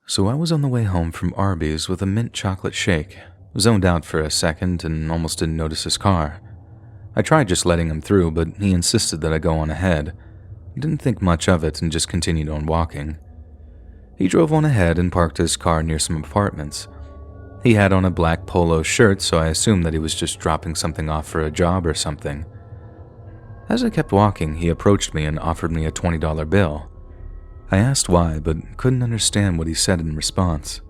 So I was on the way home from Arby's with a mint chocolate shake, zoned out for a second and almost didn't notice his car. I tried just letting him through, but he insisted that I go on ahead. I didn't think much of it and just continued on walking. He drove on ahead and parked his car near some apartments. He had on a black polo shirt, so I assumed that he was just dropping something off for a job or something. As I kept walking, he approached me and offered me a $20 bill. I asked why, but couldn't understand what he said in response.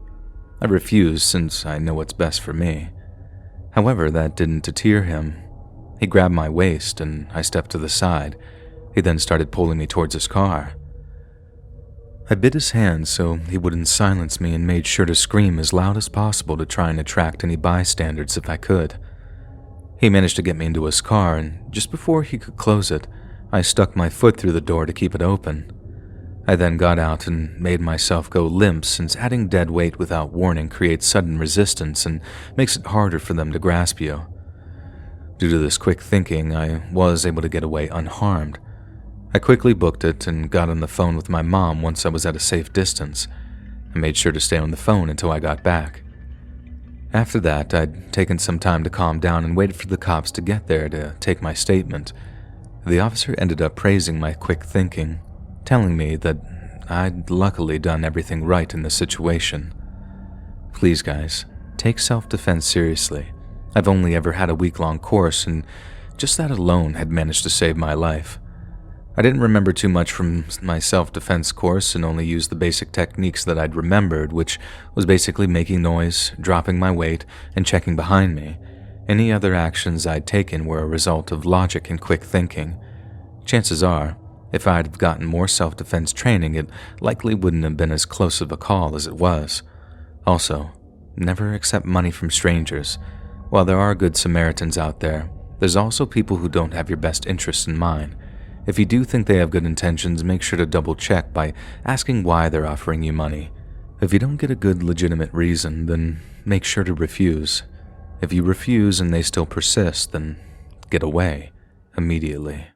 I refused since I know what's best for me. However, that didn't deter him. He grabbed my waist and I stepped to the side. He then started pulling me towards his car. I bit his hand so he wouldn't silence me and made sure to scream as loud as possible to try and attract any bystanders if I could. He managed to get me into his car, and just before he could close it, I stuck my foot through the door to keep it open. I then got out and made myself go limp, since adding dead weight without warning creates sudden resistance and makes it harder for them to grasp you. Due to this quick thinking, I was able to get away unharmed. I quickly booked it and got on the phone with my mom once I was at a safe distance. I made sure to stay on the phone until I got back. After that, I'd taken some time to calm down and waited for the cops to get there to take my statement. The officer ended up praising my quick thinking, telling me that I'd luckily done everything right in the situation. Please guys, take self-defense seriously. I've only ever had a week-long course, and just that alone had managed to save my life. I didn't remember too much from my self-defense course and only used the basic techniques that I'd remembered, which was basically making noise, dropping my weight, and checking behind me. Any other actions I'd taken were a result of logic and quick thinking. Chances are, if I'd have gotten more self-defense training, it likely wouldn't have been as close of a call as it was. Also, never accept money from strangers. While there are good Samaritans out there, there's also people who don't have your best interests in mind. If you do think they have good intentions, make sure to double check by asking why they're offering you money. If you don't get a good legitimate reason, then make sure to refuse. If you refuse and they still persist, then get away immediately.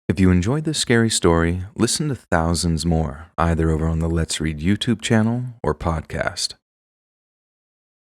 If you enjoyed this scary story, listen to thousands more, either over on the Let's Read YouTube channel or podcast.